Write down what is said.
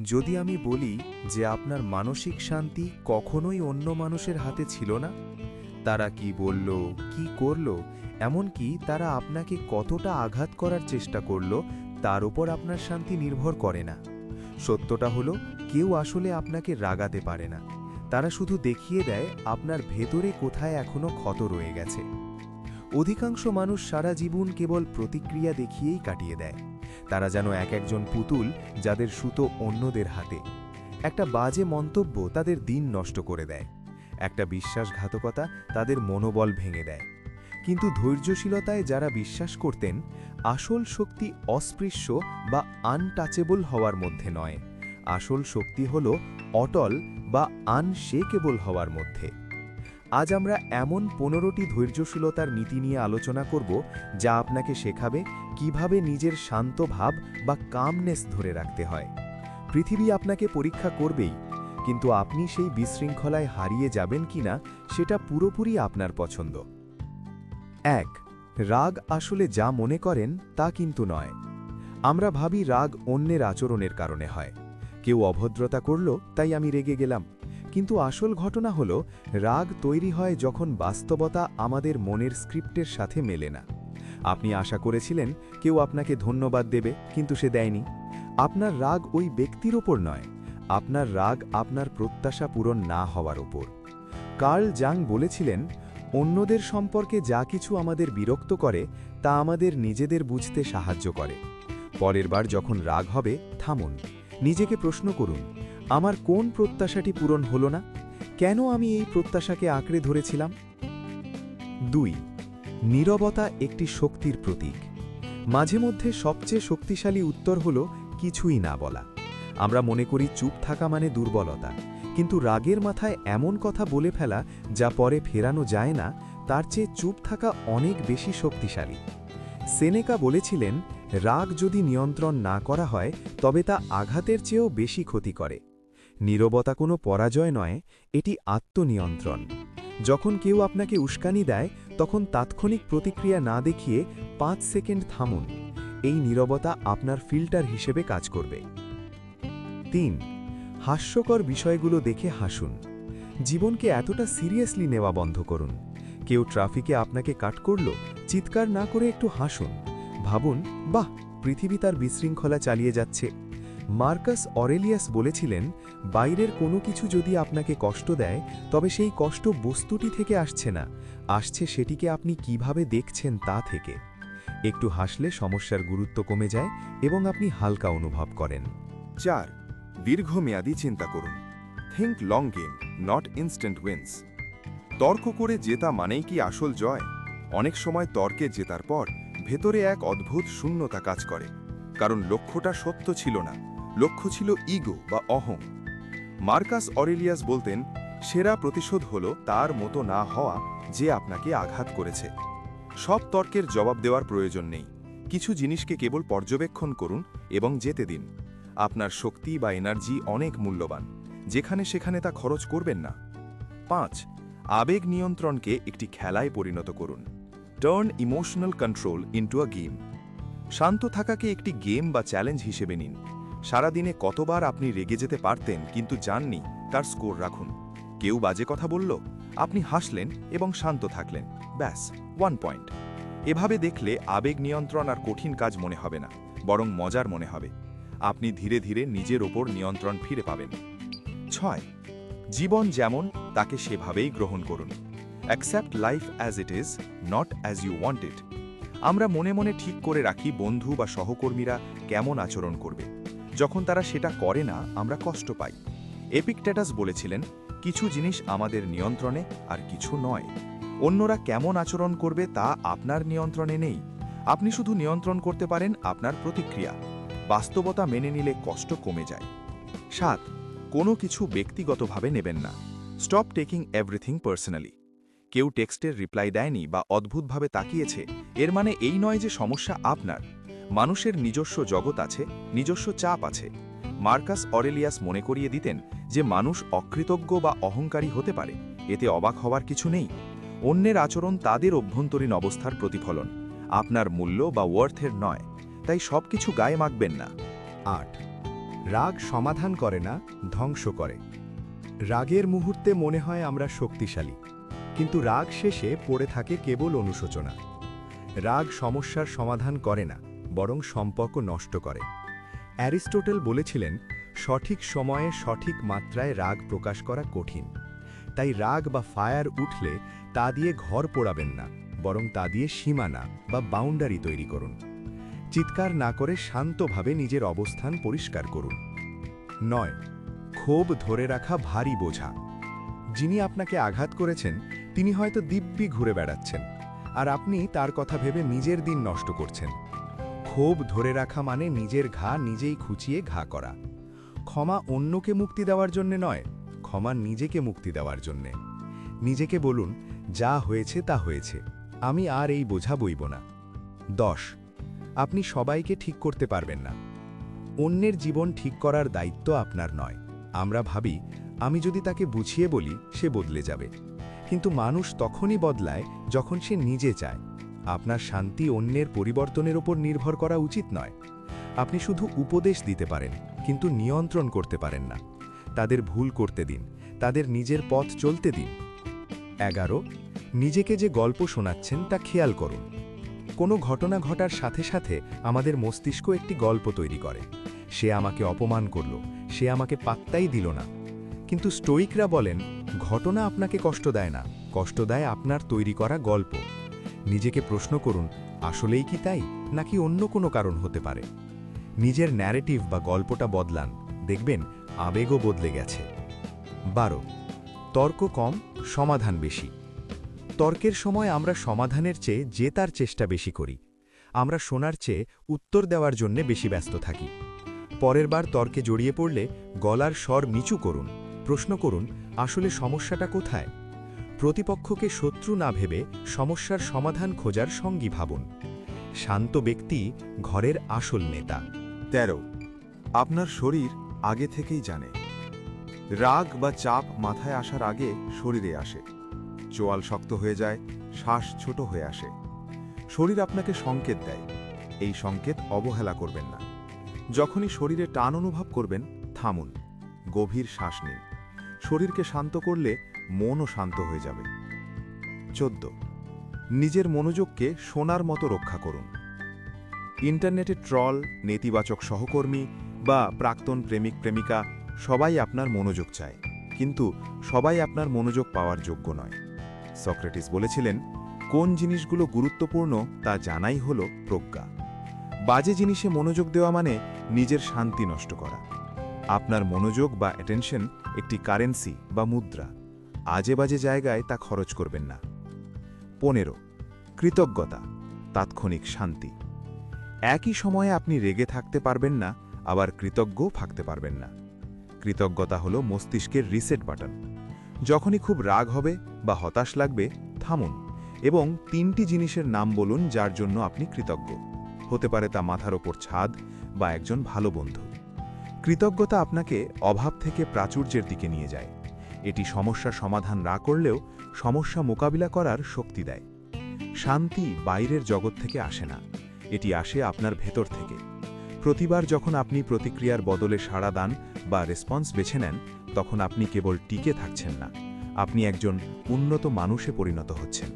যদি আমি বলি যে আপনার মানসিক শান্তি কখনোই অন্য মানুষের হাতে ছিল না, তারা কি বলল, কি করল, এমনকি তারা আপনাকে কতটা আঘাত করার চেষ্টা করল, তার উপর আপনার শান্তি নির্ভর করে না। সত্যটা হলো, কেউ আসলে আপনাকে রাগাতে পারে না। তারা শুধু দেখিয়ে দেয় আপনার ভেতরে কোথায় এখনো ক্ষত রয়ে গেছে। অধিকাংশ মানুষ সারা জীবন কেবল প্রতিক্রিয়া দেখিয়েই কাটিয়ে দেয়। তারা যেন একজন পুতুল যাদের সুতো অন্যদের হাতে। একটা বাজে মন্তব্য তাদের দিন নষ্ট করে দেয়, একটা বিশ্বাসঘাতকতা তাদের মনোবল ভেঙে দেয়। কিন্তু ধৈর্যশীলতায় যারা বিশ্বাস করতেন, আসল শক্তি অস্পৃশ্য বা আনটাচেবল হওয়ার মধ্যে নয়, আসল শক্তি হল অটল বা আনশেকেবল হওয়ার মধ্যে। আজ আমরা এমন 15টি ধৈর্যশীলতার নীতি নিয়ে আলোচনা করব, যা আপনাকে শেখাবে কিভাবে নিজের শান্ত ভাব বা কামনেস ধরে রাখতে হয়। পৃথিবী আপনাকে পরীক্ষা করবেই, কিন্তু আপনি সেই বিশৃঙ্খলায় হারিয়ে যাবেন কিনা সেটা পুরোপুরি আপনার পছন্দ। 1. রাগ আসলে যা মনে করেন তা কিন্তু নয়। আমরা ভাবি রাগ অন্যের আচরণের কারণে হয়। কেউ অভদ্রতা করল তাই আমি রেগে গেলাম, কিন্তু আসল ঘটনা হলো রাগ তৈরি হয় যখন বাস্তবতা আমাদের মনের স্ক্রিপ্টের সাথে মেলে না। আপনি আশা করেছিলেন কেউ আপনাকে ধন্যবাদ দেবে, কিন্তু সে দেয়নি। আপনার রাগ ওই ব্যক্তির ওপর নয়, আপনার রাগ আপনার প্রত্যাশা পূরণ না হওয়ার ওপর। কার্ল জাং বলেছিলেন, অন্যদের সম্পর্কে যা কিছু আমাদের বিরক্ত করে তা আমাদের নিজেদের বুঝতে সাহায্য করে। পরের বার যখন রাগ হবে, থামুন, নিজেকে প্রশ্ন করুন, আমার কোন প্রত্যাশাটি পূরণ হলো না? কেন আমি এই প্রত্যাশাকে আঁকড়ে ধরেছিলাম? 2. নীরবতা একটি শক্তির প্রতীক। মাঝে মধ্যে সবচেয়ে শক্তিশালী উত্তর হলো কিছুই না বলা। আমরা মনে করি চুপ থাকা মানে দুর্বলতা, কিন্তু রাগের মাথায় এমন কথা বলে ফেলা যা পরে ফেরানো যায় না, তার চেয়ে চুপ থাকা অনেক বেশি শক্তিশালী। সেনেকা বলেছিলেন, রাগ যদি নিয়ন্ত্রণ না করা হয় তবে তা আঘাতের চেয়েও বেশি ক্ষতি করে। নীরবতা কোনো পরাজয় নয়, এটি আত্মনিয়ন্ত্রণ। যখন কেউ আপনাকে উস্কানি দেয়, তখন তাৎক্ষণিক প্রতিক্রিয়া না দেখিয়ে 5 সেকেন্ড থামুন। এই নীরবতা আপনার ফিল্টার হিসেবে কাজ করবে। 3. হাস্যকর বিষয়গুলো দেখে হাসুন। জীবনকে এতটা সিরিয়াসলি নেওয়া বন্ধ করুন। কেউ ট্রাফিকে আপনাকে কাট করল, চিৎকার না করে একটু হাসুন। ভাবুন, বাহ, পৃথিবী তার বিশৃঙ্খলা চালিয়ে যাচ্ছে। মার্কাস অরেলিয়াস বলেছিলেন, বাইরের কোনো কিছু যদি আপনাকে কষ্ট দেয়, তবে সেই কষ্ট বস্তুটি থেকে আসছে না, আসছে সেটিকে আপনি কিভাবে দেখছেন তা থেকে। একটু হাসলে সমস্যার গুরুত্ব কমে যায় এবং আপনি হালকা অনুভব করেন। 4. দীর্ঘমেয়াদী চিন্তা করুন। Think long game, not instant wins. তর্ক করে জেতা মানেই কি আসল জয়? অনেক সময় তর্কে জেতার পর ভেতরে এক অদ্ভুত শূন্যতা কাজ করে, কারণ লক্ষ্যটা সত্য ছিল না, লক্ষ্য ছিল ইগো বা অহং। মার্কাস অরেলিয়াস বলতেন, সেরা প্রতিশোধ হল তার মতো না হওয়া যে আপনাকে আঘাত করেছে। সব তর্কের জবাব দেওয়ার প্রয়োজন নেই, কিছু জিনিসকে কেবল পর্যবেক্ষণ করুন এবং যেতে দিন। আপনার শক্তি বা এনার্জি অনেক মূল্যবান, যেখানে সেখানে তা খরচ করবেন না। 5. আবেগ নিয়ন্ত্রণকে একটি খেলায় পরিণত করুন। Turn emotional control into a game. শান্ত থাকাকে একটি গেম বা চ্যালেঞ্জ হিসেবে নিন। সারাদিনে কতবার আপনি রেগে যেতে পারতেন কিন্তু জাননি, তার স্কোর রাখুন। কেউ বাজে কথা বলল, আপনি হাসলেন এবং শান্ত থাকলেন, ব্যাস 1 পয়েন্ট। এভাবে দেখলে আবেগ নিয়ন্ত্রণ আর কঠিন কাজ মনে হবে না, বরং মজার মনে হবে। আপনি ধীরে ধীরে নিজের ওপর নিয়ন্ত্রণ ফিরে পাবেন। 6. জীবন যেমন তাকে সেভাবেই গ্রহণ করুন। Accept life as it is, not as you want it. আমরা মনে মনে ঠিক করে রাখি বন্ধু বা সহকর্মীরা কেমন আচরণ করবে। যখন তারা সেটা করে না, আমরা কষ্ট পাই। এপিকটেটাস বলেছিলেন, কিছু জিনিস আমাদের নিয়ন্ত্রণে আর কিছু নয়। অন্যরা কেমন আচরণ করবে তা আপনার নিয়ন্ত্রণে নেই। আপনি শুধু নিয়ন্ত্রণ করতে পারেন আপনার প্রতিক্রিয়া। বাস্তবতা মেনে নিলে কষ্ট কমে যায়। 7. কোনো কিছু ব্যক্তিগতভাবে নেবেন না। Stop taking everything personally. কেউ টেক্সটের রিপ্লাই দেয়নি বা অদ্ভুতভাবে তাকিয়েছে, এর মানে এই নয় যে সমস্যা আপনার। মানুষের নিজস্ব জগৎ আছে, নিজস্ব চাপ আছে। মার্কাস অরেলিয়াস মনে করিয়ে দিতেন যে মানুষ অকৃতজ্ঞ বা অহংকারী হতে পারে, এতে অবাক হওয়ার কিছু নেই। অন্যের আচরণ তাদের অভ্যন্তরীণ অবস্থার প্রতিফলন, আপনার মূল্য বা ওয়ার্থের নয়। তাই সবকিছু গায়ে মাখবেন না। 8. রাগ সমাধান করে না, ধ্বংস করে। রাগের মুহূর্তে মনে হয় আমরা শক্তিশালী, কিন্তু রাগ শেষে পড়ে থাকে কেবল অনুশোচনা। রাগ সমস্যার সমাধান করে না, বরং সম্পর্ক নষ্ট করে। অ্যারিস্টোটেল বলেছিলেন, সঠিক সময়ে সঠিক মাত্রায় রাগ প্রকাশ করা কঠিন। তাই রাগ বা ফায়ার উঠলে তা দিয়ে ঘর পোড়াবেন না, বরং তা দিয়ে সীমানা বা বাউন্ডারি তৈরি করুন। চিৎকার না করে শান্তভাবে নিজের অবস্থান পরিষ্কার করুন। 9. ক্ষোভ ধরে রাখা ভারী বোঝা। যিনি আপনাকে আঘাত করেছেন তিনি হয়তো দিব্যি ঘুরে বেড়াচ্ছেন, আর আপনি তার কথা ভেবে নিজের দিন নষ্ট করছেন। ক্ষোভ ধরে রাখা মানে নিজের ঘা নিজেই খুঁচিয়ে ঘা করা। ক্ষমা অন্যকে মুক্তি দেওয়ার জন্যে নয়, ক্ষমা নিজেকে মুক্তি দেওয়ার জন্যে। নিজেকে বলুন, যা হয়েছে তা হয়েছে, আমি আর এই বোঝা বইব না। 10. আপনি সবাইকে ঠিক করতে পারবেন না। অন্যের জীবন ঠিক করার দায়িত্ব আপনার নয়। আমরা ভাবি, আমি যদি তাকে বুঝিয়ে বলি সে বদলে যাবে, কিন্তু মানুষ তখনই বদলায় যখন সে নিজে চায়। আপনার শান্তি অন্যের পরিবর্তনের উপর নির্ভর করা উচিত নয়। আপনি শুধু উপদেশ দিতে পারেন, কিন্তু নিয়ন্ত্রণ করতে পারেন না। তাদের ভুল করতে দিন, তাদের নিজের পথ চলতে দিন। 11. নিজেকে যে গল্প শোনাচ্ছেন তা খেয়াল করুন। কোনো ঘটনা ঘটার সাথে সাথে আমাদের মস্তিষ্ক একটি গল্প তৈরি করে। সে আমাকে অপমান করল, সে আমাকে পাত্তাই দিল না। কিন্তু স্টোইকরা বলেন, ঘটনা আপনাকে কষ্ট দেয় না, কষ্ট দেয় আপনার তৈরি করা গল্প। নিজেকে প্রশ্ন করুন, আসলেই কি তাই, নাকি অন্য কোনো কারণ হতে পারে? নিজের ন্যারেটিভ বা গল্পটা বদলান, দেখবেন আবেগও বদলে গেছে। 12. তর্ক কম, সমাধান বেশি। তর্কের সময় আমরা সমাধানের চেয়ে জেতার চেষ্টা বেশি করি। আমরা শোনার চেয়ে উত্তর দেওয়ার জন্য বেশি ব্যস্ত থাকি। পরের বার তর্কে জড়িয়ে পড়লে গলার স্বর নিচু করুন, প্রশ্ন করুন, আসলে সমস্যাটা কোথায়? প্রতিপক্ষকে শত্রু না ভেবে সমস্যার সমাধান খোঁজার সঙ্গী ভাবুন। শান্ত ব্যক্তি ঘরের আসল নেতা। 13. আপনার শরীর আগে থেকেই জানে। রাগ বা চাপ মাথায় আসার আগে শরীরে আসে। চোয়াল শক্ত হয়ে যায়, শ্বাস ছোট হয়ে আসে। শরীর আপনাকে সংকেত দেয়। এই সংকেত অবহেলা করবেন না। যখনই শরীরে টান অনুভব করবেন, থামুন, গভীর শ্বাস নিন। শরীরকে শান্ত করলে মনও শান্ত হয়ে যাবে। 14. নিজের মনোযোগকে সোনার মতো রক্ষা করুন। ইন্টারনেটে ট্রল, নেতিবাচক সহকর্মী বা প্রাক্তন প্রেমিক প্রেমিকা সবাই আপনার মনোযোগ চায়, কিন্তু সবাই আপনার মনোযোগ পাওয়ার যোগ্য নয়। সক্রেটিস বলেছিলেন, কোন জিনিসগুলো গুরুত্বপূর্ণ তা জানাই হল প্রজ্ঞা। বাজে জিনিসে মনোযোগ দেওয়া মানে নিজের শান্তি নষ্ট করা। আপনার মনোযোগ বা অ্যাটেনশন একটি কারেন্সি বা মুদ্রা। আজে বাজে জায়গায় তা খরচ করবেন না। 15. কৃতজ্ঞতা, তাৎক্ষণিক শান্তি। একই সময়ে আপনি রেগে থাকতে পারবেন না, আবার কৃতজ্ঞও থাকতে পারবেন না। কৃতজ্ঞতা হল মস্তিষ্কের রিসেট বাটন। যখনই খুব রাগ হবে বা হতাশ লাগবে, থামুন এবং 3টি জিনিসের নাম বলুন যার জন্য আপনি কৃতজ্ঞ। হতে পারে তা মাথার ওপর ছাদ বা একজন ভালো বন্ধু। কৃতজ্ঞতা আপনাকে অভাব থেকে প্রাচুর্যের দিকে নিয়ে যায়। এটি সমস্যা সমাধান না করলেও সমস্যা মোকাবিলা করার শক্তি দেয়। শান্তি বাইরের জগৎ থেকে আসে না, এটি আসে আপনার ভেতর থেকে। প্রতিবার যখন আপনি প্রতিক্রিয়ার বদলে সাড়া দান বা রেসপন্স বেছে নেন, তখন আপনি কেবল টিকে থাকছেন না, আপনি একজন উন্নত মানুষে পরিণত হচ্ছেন।